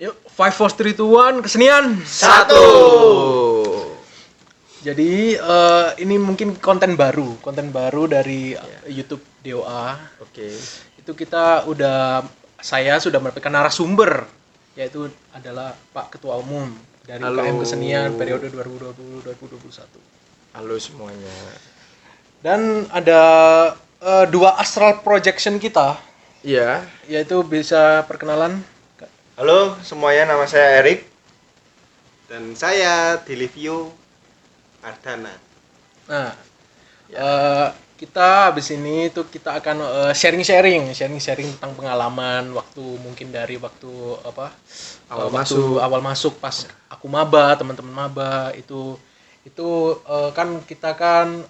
Yuk, 5, 4, 3, 2, 1, kesenian. Satu. Jadi ini mungkin konten baru dari YouTube DOA. Oke. Itu saya sudah mendapatkan narasumber, yaitu adalah Pak Ketua Umum dari Halo. UKM Kesenian periode 2020-2021. Halo semuanya. Dan ada dua astral projection kita, Iya. yaitu bisa perkenalan. Halo semuanya, nama saya Erik. Dan saya Dilivio Ardana. Nah, kita habis ini tuh kita akan sharing tentang pengalaman mungkin dari waktu awal masuk pas aku maba, teman-teman maba itu kan kita kan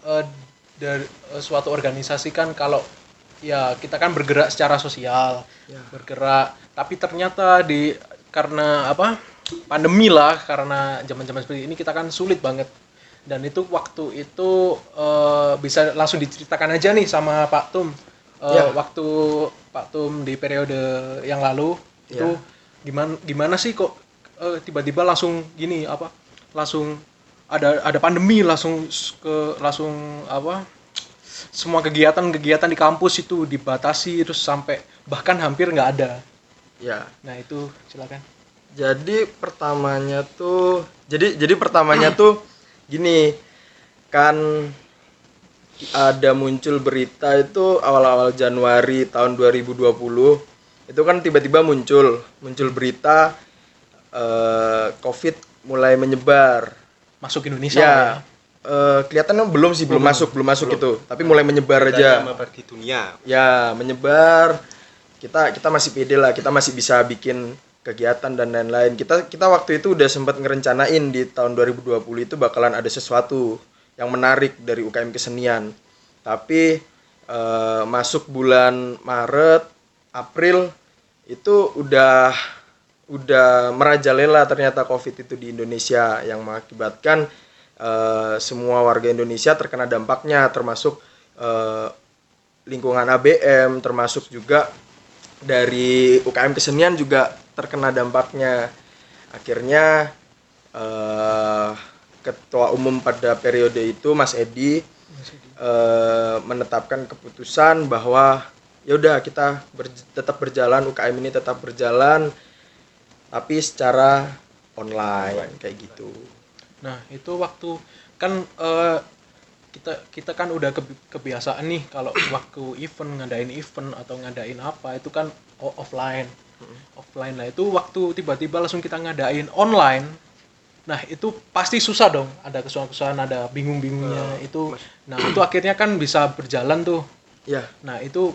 dari suatu organisasi kan, kalau ya kita kan bergerak secara sosial, bergerak, tapi ternyata karena pandemi lah, karena zaman-zaman seperti ini kita kan sulit banget. Dan itu waktu itu bisa langsung diceritakan aja nih sama Pak Tum. Waktu Pak Tum di periode yang lalu itu gimana sih kok tiba-tiba langsung gini langsung ada pandemi, langsung semua kegiatan di kampus itu dibatasi, terus sampai bahkan hampir nggak ada. Ya. Nah itu silakan. Jadi pertamanya tuh gini, kan ada muncul berita itu awal-awal Januari tahun 2020. Itu kan tiba-tiba muncul berita COVID mulai menyebar. Masuk Indonesia ya. Kelihatannya belum masuk itu, tapi mulai menyebar aja. Menyebar di dunia. Ya, menyebar. Kita masih pede lah, kita masih bisa bikin kegiatan dan lain-lain. Kita waktu itu udah sempat ngerencanain di tahun 2020 itu bakalan ada sesuatu yang menarik dari UKM Kesenian. Tapi masuk bulan Maret, April itu udah merajalela ternyata COVID itu di Indonesia, yang mengakibatkan semua warga Indonesia terkena dampaknya, termasuk lingkungan ABM, termasuk juga dari UKM Kesenian juga terkena dampaknya. Akhirnya Ketua Umum pada periode itu Mas Edi menetapkan keputusan bahwa ya udah kita tetap berjalan, UKM ini tetap berjalan tapi secara online kayak gitu. Nah itu waktu kan kita kan udah kebiasaan nih kalau waktu ngadain event atau ngadain apa itu kan offline lah. Itu waktu tiba-tiba langsung kita ngadain online, nah itu pasti susah dong, ada kesusahan, ada bingung-bingungnya itu. Nah itu akhirnya kan bisa berjalan tuh Ya. Nah itu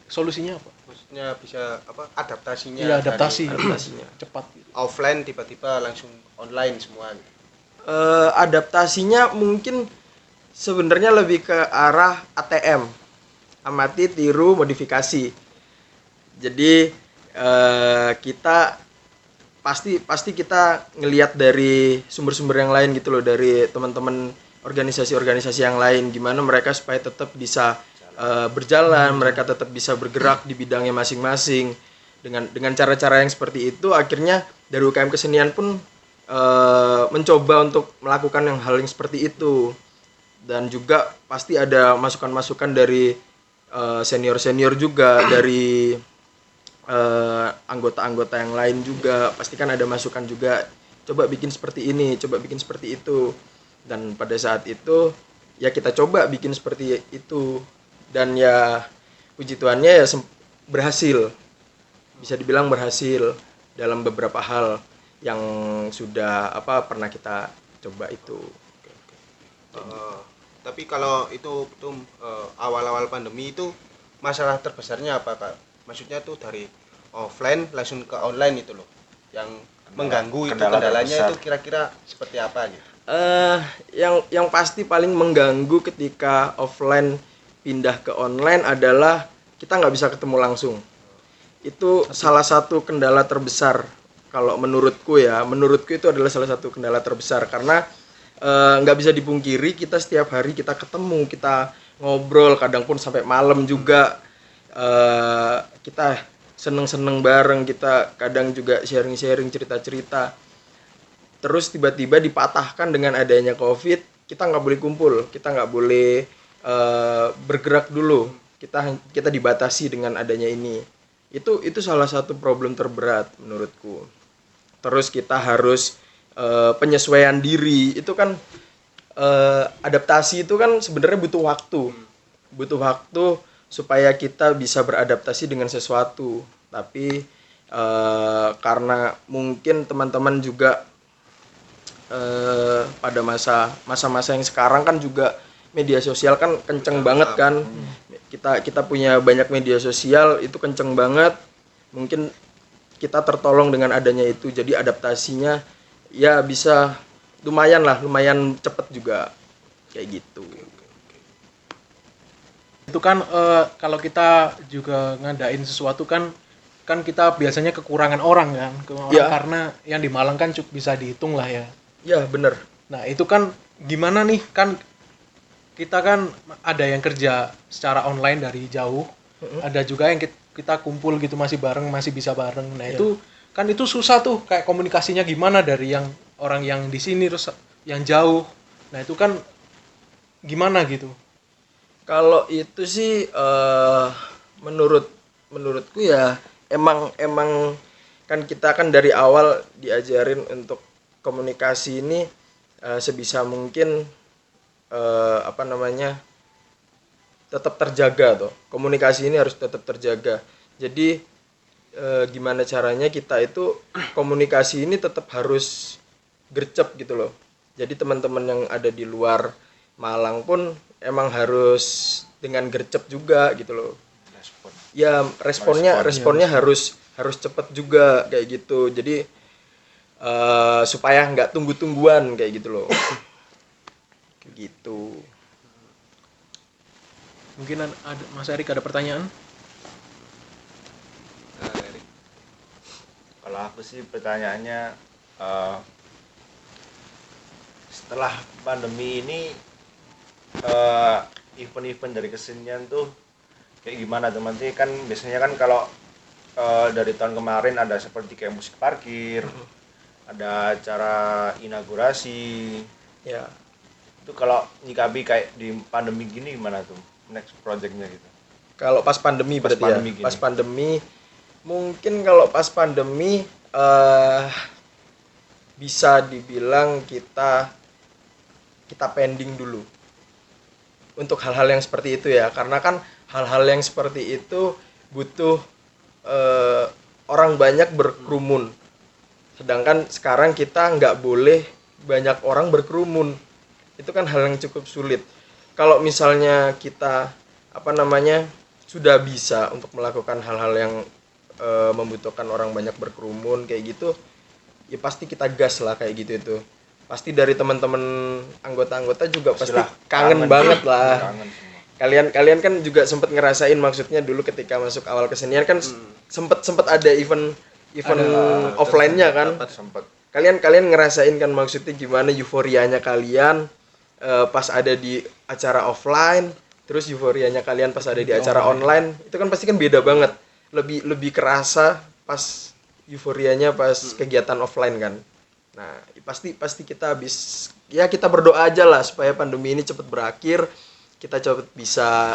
solusinya apa? Maksudnya bisa adaptasinya? Iya, adaptasinya cepat. Offline tiba-tiba langsung online semua. Adaptasinya mungkin sebenarnya lebih ke arah ATM, amati, tiru, modifikasi. Jadi kita pasti kita ngelihat dari sumber-sumber yang lain gitu loh, dari teman-teman organisasi-organisasi yang lain, gimana mereka supaya tetap bisa berjalan, mereka tetap bisa bergerak di bidangnya masing-masing. Dengan cara-cara yang seperti itu, akhirnya dari UKM Kesenian pun mencoba untuk melakukan hal yang seperti itu. Dan juga pasti ada masukan-masukan dari senior-senior juga, dari anggota-anggota yang lain juga. Pasti kan ada masukan juga, coba bikin seperti ini, coba bikin seperti itu. Dan pada saat itu ya kita coba bikin seperti itu, dan ya puji Tuhannya ya berhasil. Bisa dibilang berhasil dalam beberapa hal yang sudah pernah kita coba itu. Tapi kalau itu awal-awal pandemi itu masalah terbesarnya apa, Kak? Maksudnya tuh dari offline langsung ke online itu loh, yang mengganggu itu, kendalanya itu kira-kira seperti apa gitu? Yang pasti paling mengganggu ketika offline pindah ke online adalah kita nggak bisa ketemu langsung. Itu salah satu kendala terbesar kalau menurutku itu adalah salah satu kendala terbesar, karena nggak bisa dipungkiri kita setiap hari kita ketemu, kita ngobrol, kadang pun sampai malam juga. Kita seneng-seneng bareng, kita kadang juga sharing-sharing cerita-cerita. Terus tiba-tiba dipatahkan dengan adanya COVID, kita nggak boleh kumpul, kita nggak boleh bergerak dulu, kita dibatasi dengan adanya ini. Itu salah satu problem terberat menurutku. Terus kita harus penyesuaian diri, itu kan adaptasi itu kan sebenarnya butuh waktu supaya kita bisa beradaptasi dengan sesuatu. Tapi karena mungkin teman-teman juga pada masa-masa yang sekarang kan juga media sosial kan kenceng banget kan. Kita punya banyak media sosial, itu kenceng banget. Mungkin kita tertolong dengan adanya itu, jadi adaptasinya ya bisa lumayan cepet juga kayak gitu. Itu kan kalau kita juga ngadain sesuatu kan kita biasanya kekurangan orang kan, Ya. karena yang di Malang kan bisa dihitung lah ya. Ya bener. Nah itu kan gimana nih, kan kita kan ada yang kerja secara online dari jauh, ada juga yang kita kumpul gitu masih bisa bareng. Nah itu kan itu susah tuh, kayak komunikasinya gimana dari yang orang yang di sini terus yang jauh. Nah itu kan gimana gitu. Kalau itu sih menurutku ya emang kan kita kan dari awal diajarin untuk komunikasi ini sebisa mungkin tetap terjaga tuh. Komunikasi ini harus tetap terjaga. Jadi gimana caranya kita itu komunikasi ini tetap harus gercep gitu loh. Jadi teman-teman yang ada di luar Malang pun emang harus dengan gercep juga gitu loh. Ya responnya harus cepet juga kayak gitu. Jadi supaya nggak tunggu-tungguan kayak gitu loh. Gitu. Mungkin ada Mas Erik ada pertanyaan? Kalau aku sih pertanyaannya setelah pandemi ini event-event dari kesenian tuh kayak gimana teman-teman? Kan biasanya kan kalau dari tahun kemarin ada seperti kayak musik parkir, ada acara inaugurasi. Ya. Itu kalau nyikapi kayak di pandemi gini gimana tuh next projectnya gitu? Kalau pas pandemi berarti pandemi ya. gini. Pas pandemi mungkin kalau pas pandemi bisa dibilang kita pending dulu untuk hal-hal yang seperti itu ya, karena kan hal-hal yang seperti itu butuh orang banyak berkerumun, sedangkan sekarang kita nggak boleh banyak orang berkerumun. Itu kan hal yang cukup sulit. Kalau misalnya kita sudah bisa untuk melakukan hal-hal yang membutuhkan orang banyak berkerumun kayak gitu, ya pasti kita gas lah kayak gitu itu. Pasti dari teman-teman anggota-anggota juga pasti kangen banget lah. Kalian kan juga sempat ngerasain, maksudnya dulu ketika masuk awal kesenian kan sempat ada event offline-nya kan. Kalian ngerasain kan maksudnya gimana euforianya kalian pas ada di acara offline, terus euforianya kalian pas ada di acara online. Itu kan pasti kan beda banget. Lebih kerasa pas euforianya pas kegiatan offline kan. Nah, pasti kita kita berdoa aja lah supaya pandemi ini cepat berakhir, kita cepat bisa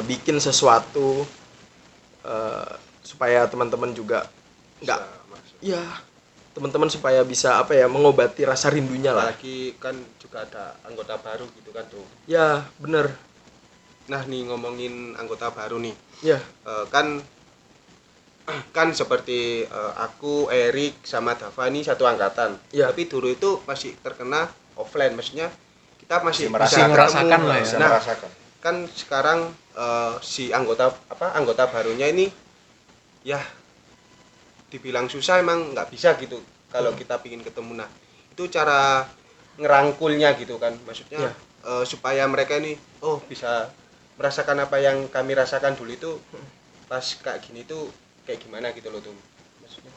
bikin sesuatu supaya teman-teman juga teman-teman supaya bisa mengobati rasa rindunya lah. Apalagi kan juga ada anggota baru gitu kan tuh. Ya, bener. Nah nih ngomongin anggota baru nih. Ya. Kan seperti aku, Erik sama Dava ini satu angkatan. Ya. Tapi dulu itu masih terkena offline, maksudnya kita masih Masih merasakan lah ya. Nah, kan sekarang si anggota barunya ini ya dibilang susah, emang nggak bisa gitu kalau kita pingin ketemu. Nah itu cara ngerangkulnya gitu kan, maksudnya supaya mereka ini bisa merasakan apa yang kami rasakan dulu itu pas kayak gini tuh kayak gimana gitu loh tuh maksudnya.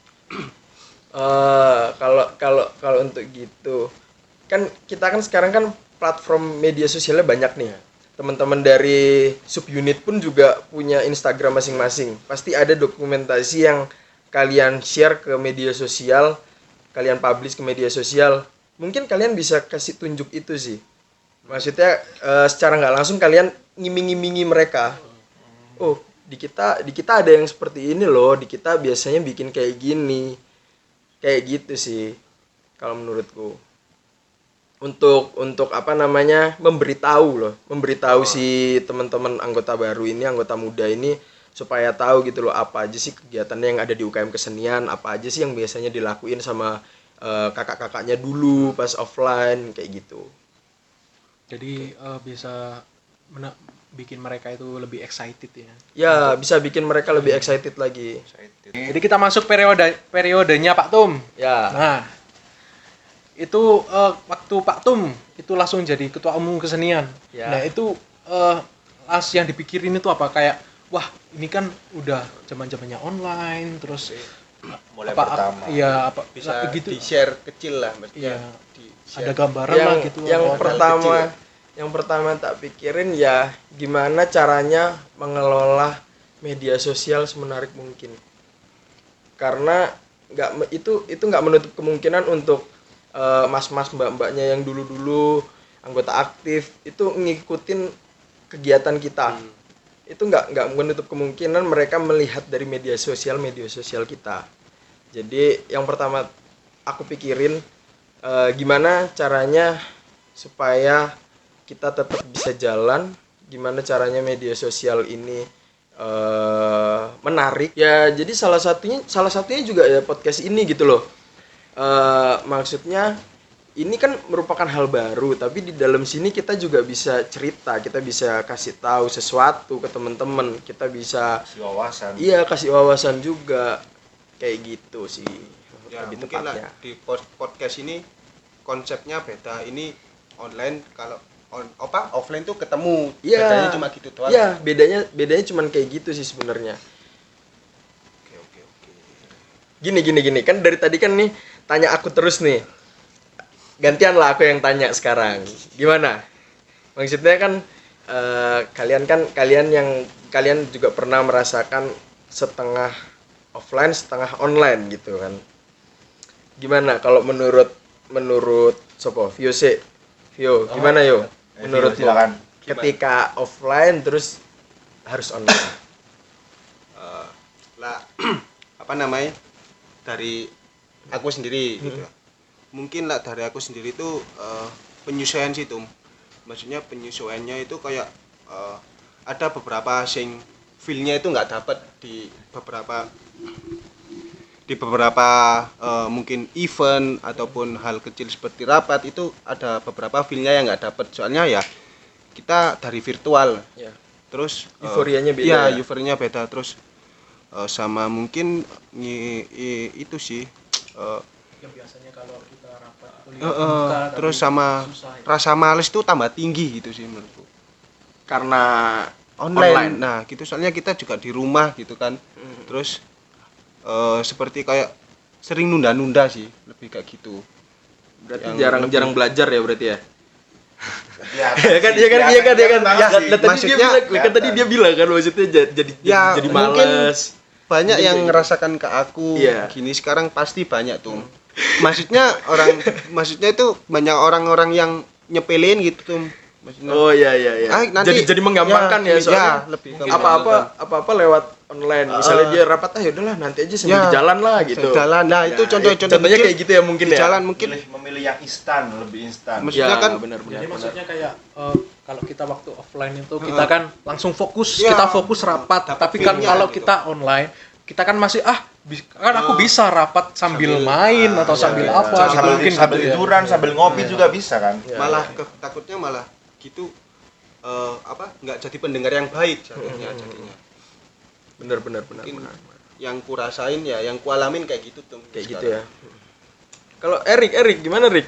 Kalau untuk gitu kan kita kan sekarang kan platform media sosialnya banyak nih. teman-teman dari subunit pun juga punya Instagram masing-masing. Pasti ada dokumentasi yang kalian share ke media sosial, kalian publish ke media sosial. Mungkin kalian bisa kasih tunjuk itu sih. Maksudnya secara nggak langsung kalian ngiming-ngimingi mereka. Oh, di kita ada yang seperti ini loh, di kita biasanya bikin kayak gini. Kayak gitu sih kalau menurutku. Untuk apa namanya, memberitahu si teman-teman anggota baru ini, anggota muda ini, supaya tahu gitu loh apa aja sih kegiatannya yang ada di UKM Kesenian, apa aja sih yang biasanya dilakuin sama kakak-kakaknya dulu pas offline kayak gitu. Jadi bisa bikin mereka itu lebih excited ya. Ya, bisa bikin mereka lebih excited lagi. Jadi kita masuk periodenya Pak Tum. Ya. Nah, itu waktu Pak Tum itu langsung jadi ketua umum kesenian. Ya. Nah, itu yang dipikirin itu apa, kayak wah, ini kan udah zaman-zamannya online, terus mulai apa, pertama. Iya, apa Bisa gitu. di-share kecil lah maksudnya. Iya. Di-share. Ada gambaran yang lah gitu. yang apa. pertama tak pikirin ya gimana caranya mengelola media sosial semenarik mungkin, karena itu nggak menutup kemungkinan untuk mas-mas mbak-mbaknya yang dulu anggota aktif itu ngikutin kegiatan kita. Itu nggak menutup kemungkinan mereka melihat dari media sosial kita. Jadi yang pertama aku pikirin gimana caranya supaya kita tetap bisa jalan, gimana caranya media sosial ini menarik ya. Jadi salah satunya juga ya podcast ini gitu loh. Maksudnya ini kan merupakan hal baru, tapi di dalam sini kita juga bisa cerita, kita bisa kasih tahu sesuatu ke teman-teman, kita bisa Kasih wawasan. iya kasih wawasan juga kayak gitu sih. Ya, Lebih mungkin tepatnya. lah di podcast ini konsepnya beda. Ini online, kalau offline tuh ketemu. Iya. Bedanya cuma gitu doang. Iya, bedanya cuman kayak gitu sih sebenarnya. Oke. Gini. Kan dari tadi kan nih tanya aku terus nih. Gantian lah aku yang tanya sekarang. Gimana? Maksudnya kan kalian juga pernah merasakan setengah offline, setengah online gitu kan. Gimana kalau menurut Sopo? Vio, gimana yo? Menurut silakan. ketika offline terus harus online. Lah apa namanya? Dari aku sendiri gitu. Mungkin lah dari aku sendiri tuh penyesuaian sih tuh. Maksudnya penyesuaiannya itu kayak ada beberapa feel-nya itu nggak dapat di beberapa mungkin event ataupun hal kecil seperti rapat, itu ada beberapa feel-nya yang nggak dapat, soalnya ya kita dari virtual Ya. terus Euforianya beda iya, ya? euforianya beda, terus sama mungkin itu sih Yang biasanya kalau kita rapat itu terus sama rasa males tuh tambah tinggi gitu sih menurutku Karena online. Nah gitu, soalnya kita juga di rumah gitu kan. Terus seperti kayak sering nunda-nunda sih, lebih kayak gitu. berarti Yang jarang belajar ya berarti ya. Iya Kan. Tadi dia bilang kan maksudnya jadi mungkin malas. banyak Jadi yang kayak ngerasakan ke aku Iya. gini sekarang, pasti banyak tuh. Maksudnya itu banyak orang-orang yang nyepelin gitu tuh. Maksudnya, Oh iya. nanti Jadi menggampangkan ya soalnya. lebih Apa-apa lewat online. Misalnya dia rapat udahlah nanti aja sambil di jalan lah gitu. Jalan. Nah, itu contoh-contohnya contohnya kayak gitu ya mungkin di ya. jalan mungkin memilih yang instan, lebih instan. Maksudnya kan benar. Jadi maksudnya kayak kalau kita waktu offline itu kita kan langsung fokus, Iya. kita fokus rapat. Dapat Tapi kan feel-nya kalau gitu. kita online, kita kan masih kan aku bisa rapat sambil main atau sambil apa, sambil mungkin sambil gitu ya. tiduran, sambil ngopi juga bisa kan. malah takutnya malah gitu nggak jadi pendengar yang baik jadinya. Benar. Mungkin yang kurasain ya, yang kualamin kayak gitu tuh. Kayak gitu ya. Kalau Erik gimana Rik?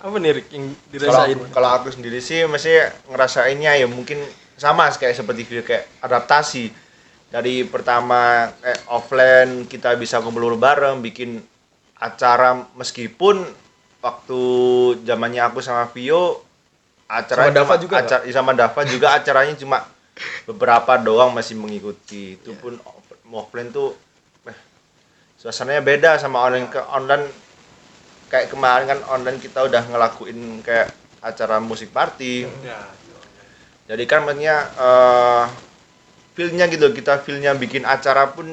Apa nih Rik yang dirasain? Kalau aku sendiri sih masih ngerasainnya ya mungkin sama kayak seperti video, kayak adaptasi. Dari pertama offline kita bisa kumpul bareng, bikin acara, meskipun waktu zamannya aku sama Vio acara Sama Dava juga sama Dava juga acaranya cuma beberapa doang masih mengikuti. Itu pun offline tuh suasananya beda sama online. Ke online kayak kemarin kan online kita udah ngelakuin kayak acara musik party. Ya. Jadi kan maksudnya feel-nya gitu, kita feel-nya bikin acara pun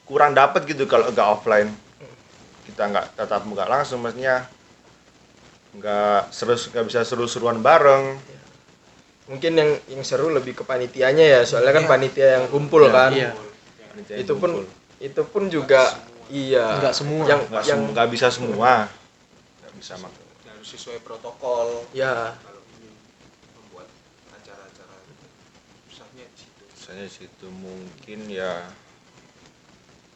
kurang dapat gitu kalau nggak offline. Kita nggak tatap muka langsung, maksudnya nggak bisa seru-seruan bareng. Mungkin yang seru lebih ke panitianya ya, soalnya kan panitia yang kumpul kan. Iya. Itu pun juga iya. Nggak semua. Nggak bisa semua. Nggak bisa Harus sesuai protokol. Ya. Kalau ingin membuat acara-acara susahnya di situ. Misalnya situ mungkin ya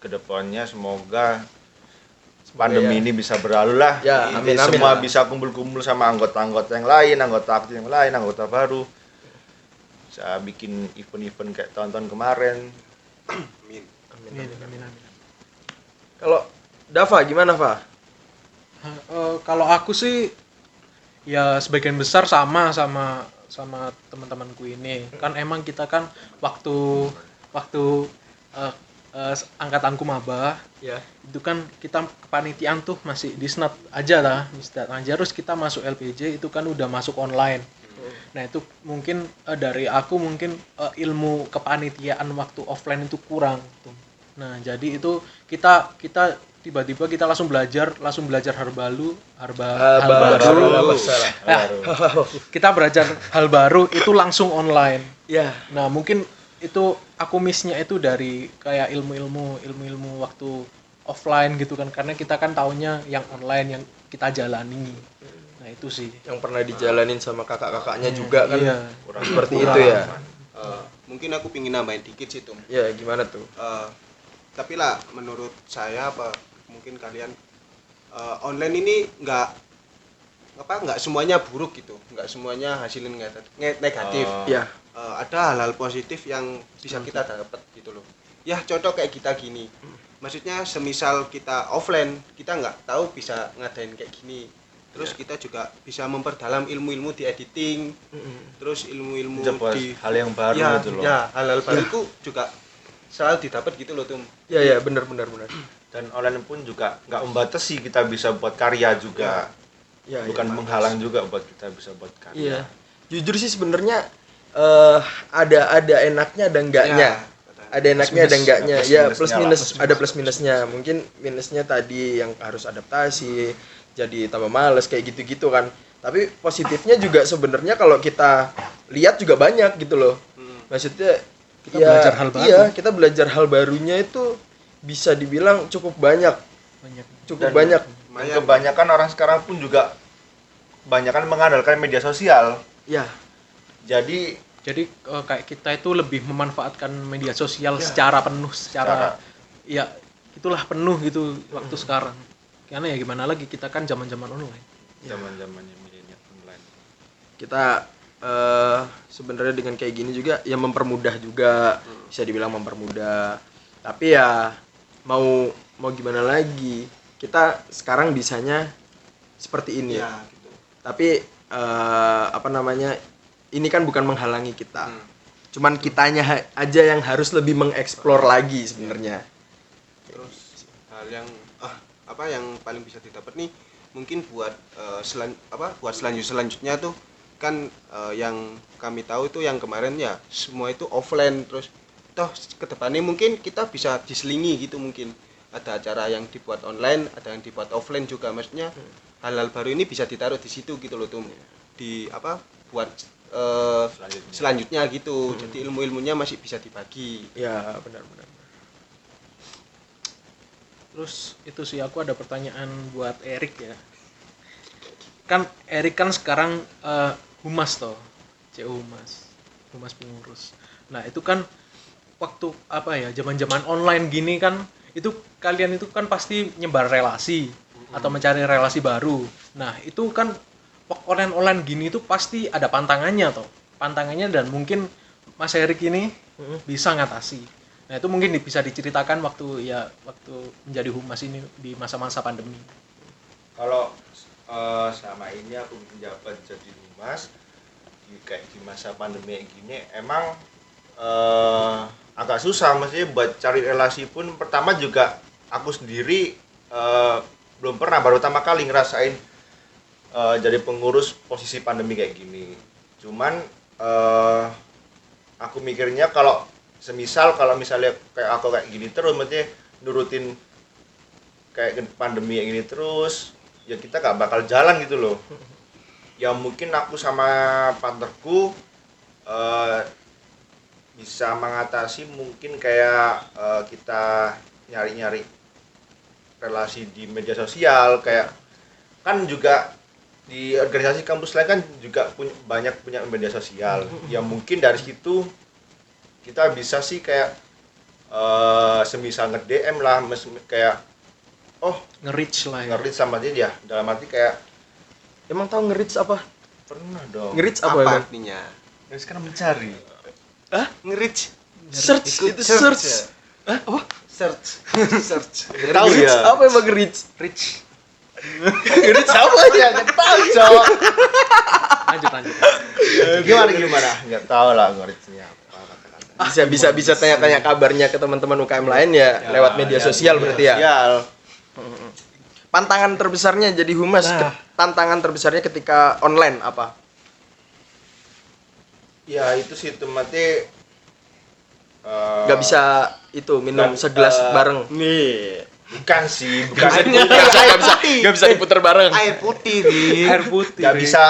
kedepannya semoga pandemi ini bisa berlalu lah. Ya, Ini amin, semua lah. bisa kumpul-kumpul sama anggota-anggota yang lain, anggota aktif yang lain, anggota baru. Bisa bikin event-event kayak tahun-tahun kemarin. Amin. Amin. Kalau Dava gimana, Fa? Kalau aku sih ya sebagian besar sama teman-temanku ini. Kan emang kita kan waktu angkatanku maba Ya. itu kan kita kepanitiaan tuh masih di SNAT aja lah, terus kita masuk LPJ itu kan udah masuk online. Nah itu mungkin dari aku mungkin ilmu kepanitiaan waktu offline itu kurang tuh. Nah jadi itu kita tiba-tiba kita langsung belajar hal baru. Kita belajar hal baru itu langsung online. Ya. Nah mungkin itu aku miss-nya itu dari kayak ilmu waktu offline gitu kan, karena kita kan taunya yang online yang kita jalani. Nah itu sih Yang pernah dijalanin sama kakak-kakaknya juga kan. iya. Seperti itu ya. Mungkin aku pingin nambahin dikit sih tuh. Ya, gimana tuh? Tapi lah menurut saya mungkin kalian online ini nggak semuanya buruk gitu, nggak semuanya hasilnya negatif. Ya. Ada hal-hal positif yang bisa kita dapat gitu loh. Ya contoh kayak kita gini, maksudnya semisal kita offline kita nggak tahu bisa ngadain kayak gini, terus kita juga bisa memperdalam ilmu-ilmu di editing, terus ilmu-ilmu di hal yang baru ya, gitu loh. ya hal-hal baru itu juga selalu didapat gitu loh tuh. Ya, benar. Dan online pun juga nggak membatasi, kita bisa buat karya juga. Ya, Bukan menghalang juga buat kita bisa buat karya. Iya. Jujur sih sebenarnya ada enaknya ada enggaknya. Ya, Ada enaknya ada enggaknya. Plus Ya, minusnya plus lah, minus plus ada plus minusnya. Mungkin minusnya tadi yang harus adaptasi, jadi tambah males kayak gitu-gitu kan. Tapi positifnya juga sebenarnya kalau kita lihat juga banyak gitu loh. Maksudnya Kita belajar hal baru. Iya, kita belajar hal barunya itu bisa dibilang cukup banyak. Cukup Dan- banyak. Dan kebanyakan orang sekarang pun juga kebanyakan mengandalkan media sosial. Ya, Jadi kayak kita itu lebih memanfaatkan media sosial secara penuh, secara ya itulah penuh gitu waktu sekarang. Karena ya gimana lagi, kita kan zaman-zaman online. Zaman-zamannya milenial online. kita sebenarnya dengan kayak gini juga ya mempermudah juga, bisa dibilang mempermudah. Tapi ya mau gimana lagi, kita sekarang bisanya seperti ini. Ya, gitu. Tapi ini kan bukan menghalangi kita, cuman kitanya aja yang harus lebih mengeksplor lagi sebenarnya. Terus hal yang yang paling bisa didapat nih mungkin buat buat selanjutnya tuh kan yang kami tahu itu yang kemarin ya semua itu offline, terus toh kedepannya mungkin kita bisa diselingi gitu, mungkin ada acara yang dibuat online, ada yang dibuat offline juga, maksudnya hal-hal baru ini bisa ditaruh di situ gitu loh tuh, di buat selanjutnya gitu. Jadi ilmu-ilmunya masih bisa dibagi. Ya, benar. Terus itu sih aku ada pertanyaan buat Erik ya. Kan Erik kan sekarang humas toh, CU humas pengurus. Nah itu kan waktu zaman-zaman online gini kan, itu kalian itu kan pasti nyebar relasi atau mencari relasi baru. Nah itu kan online gini itu pasti ada pantangannya dan mungkin Mas Erik ini bisa ngatasi. Nah itu mungkin bisa diceritakan waktu menjadi humas ini di masa-masa pandemi. Kalau selama ini aku menjabat jadi humas kayak di masa pandemi kayak gini emang agak susah, maksudnya buat cari relasi pun pertama juga aku sendiri belum pernah, baru pertama kali ngerasain jadi pengurus posisi pandemi kayak gini. Cuman aku mikirnya kalau misalnya kayak aku kayak gini terus, maksudnya nurutin kayak pandemi kayak gini terus, ya kita gak bakal jalan gitu loh. Ya mungkin aku sama partnerku bisa mengatasi mungkin kayak kita nyari-nyari relasi di media sosial, kayak kan juga di organisasi kampus lain kan juga banyak punya media sosial. Ya mungkin dari situ kita bisa sih kayak semisal nge-DM lah, kayak Nge-reach lah ya. nge-reach sama dia, dalam arti kayak Emang tahu nge-reach apa? pernah dong. Nge-reach apa Apa emang? artinya? Terus kan mencari. Nge-reach. Search, itu search. Hah? Apa? Search. Search. Tahu Nge-reach ya? apa emang nge-reach? Reach. Nge-reach apa aja? Nggak tahu, Cok. Lanjut. Gimana? Nggak tahu lah nge-reach-nya apa kata-kata. Bisa tanya-tanya kabarnya ke teman-teman UKM lain ya, lewat media sosial berarti ya. Sosial. Pantangan terbesarnya jadi humas, tantangan terbesarnya ketika online apa? Ya itu sih mati Nggak bisa itu minum Kan, segelas bareng. Nih. bukan sih, bukan Nggak bisa diputar bareng. Air putih, Ri. Air putih. nggak bisa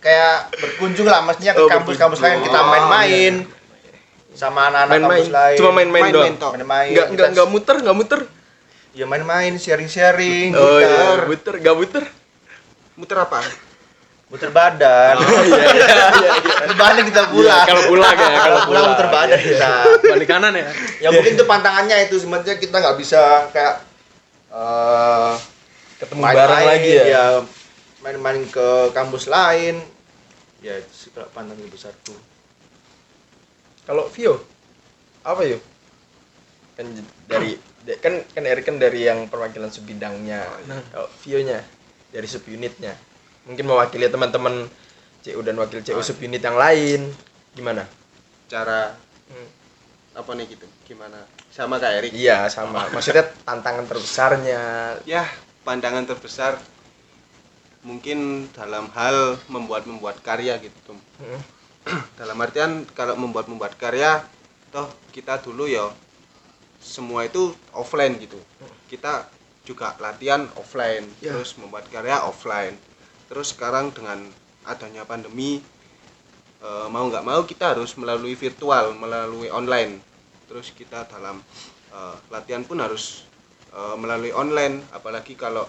kayak berkunjung lah, maksudnya ke Oh, kampus-kampus lain kita berkunjung. main-main sama anak-anak Main-main, kampus lain. cuma main-main doang. Main-main toh. Main-main. Nggak muter. Ya main-main, sharing-sharing, Oh iya, muter, nggak muter. Muter apa? muter badan. Dan balik kita Iya, pulang. kalau pulang ya, kalau pulang muter badan Iya. kita. Balik kanan ya. Ya mungkin itu pantangannya itu, sebenarnya kita nggak bisa kayak Ketemu bareng lagi ya. Main-main ke kampus lain. Ya itu sih kalau pantangan besarku. Kalau Vio apa yuk? Kan Erik kan dari yang perwakilan sub bidangnya. Kalau Vio-nya dari sub unitnya. Mungkin mewakili teman-teman CU dan wakil CU sub unit yang lain. Gimana? Cara apa nih gitu? Gimana? Sama kayak Erik. Iya, sama. Maksudnya tantangan terbesarnya. Ya, pandangan terbesar mungkin dalam hal membuat karya gitu, Tum. Dalam artian kalau membuat karya, toh kita dulu ya semua itu offline gitu. Kita juga latihan offline, Ya. terus membuat karya offline. Terus sekarang dengan adanya pandemi, mau nggak mau kita harus melalui virtual, melalui online. Terus kita dalam latihan pun harus melalui online, apalagi kalau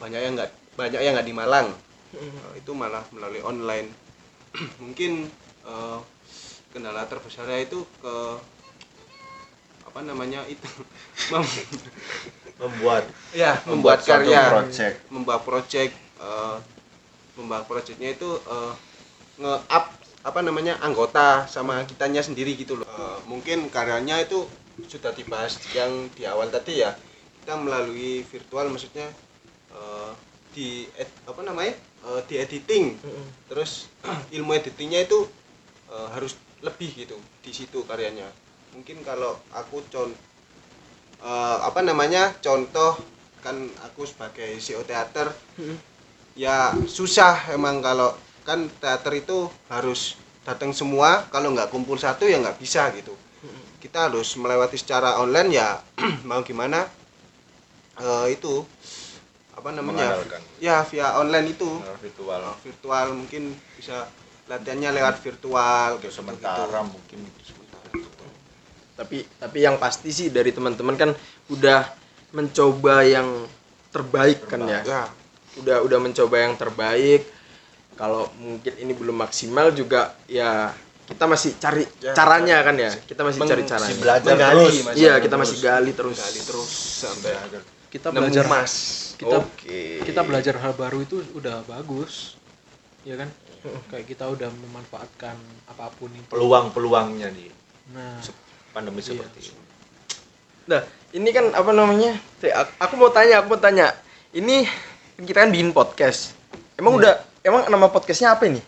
banyak yang nggak di Malang, itu malah melalui online. Mungkin kendala terbesarnya itu ke apa namanya itu membuat suatu karya, project. membuat projectnya itu nge-up apa namanya anggota sama kitanya sendiri gitu loh. Mungkin karyanya itu sudah dibahas yang di awal tadi ya, kita melalui virtual, maksudnya di editing, terus ilmu editingnya itu harus lebih gitu di situ karyanya. Mungkin kalau aku contoh kan aku sebagai CEO teater, ya susah emang kalau kan teater itu harus datang semua, kalau nggak kumpul satu ya nggak bisa gitu. Kita harus melewati secara online ya mau gimana itu apa namanya Mengandalkan. ya via online itu Virtual. virtual mungkin bisa latihannya lewat virtual Untuk gitu, sementara mungkin. Tapi yang pasti sih dari teman-teman kan udah mencoba yang terbaik kan ya. ya Udah mencoba yang terbaik. Kalau mungkin ini belum maksimal juga ya kita masih cari Ya, caranya kan ya. Kita masih cari Masih caranya. belajar Menggali, terus. Mas. Iya, kita masih gali terus. sampai Kita nemu belajar emas. kita belajar hal baru itu udah bagus. Ya kan? Kayak kita udah memanfaatkan apapun itu. Peluang-peluangnya di Nah, pandemi seperti ini. Nah, ini kan apa namanya? Aku mau tanya. Ini kita kan bikin podcast. Emang nama podcastnya apa ini?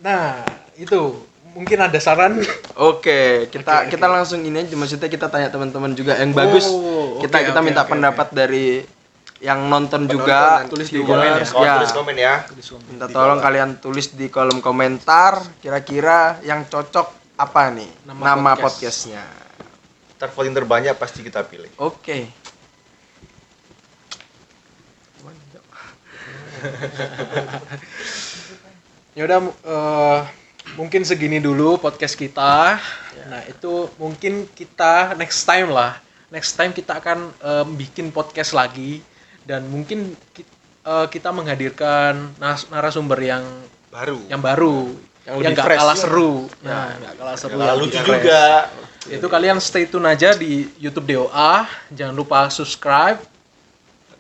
Nah, itu mungkin ada saran. Oke, kita langsung ini aja, maksudnya kita tanya teman-teman juga yang bagus. Kita minta pendapat dari yang nonton juga, nanti. tulis di Komen ya. Tulis komen ya. Minta tolong kalian tulis di kolom komentar kira-kira yang cocok apa nih nama podcastnya. Ntar voting terbanyak pasti kita pilih. Oke. Ya udah, mungkin segini dulu podcast kita. Nah, itu mungkin kita next time kita akan bikin podcast lagi, dan mungkin kita menghadirkan narasumber yang baru, yang lebih nggak fresh. kalah seru. Nah, nggak kalah seru, Yang yang lucu lebih juga. fresh. Itu kalian stay tune aja di YouTube DOA. Jangan lupa subscribe,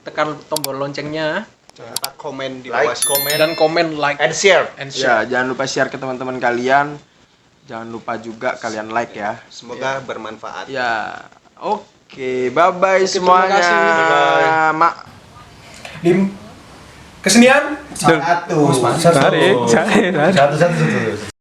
tekan tombol loncengnya, Jangan lupa komen di Like, bawah sini. comment, dan komen, like, and share. and share. Ya, jangan lupa share ke teman-teman kalian. Jangan lupa juga kalian like ya. Semoga bermanfaat. Ya. Oke, bye-bye terima semuanya. kasih. Mak. Kesenian satu. Satu.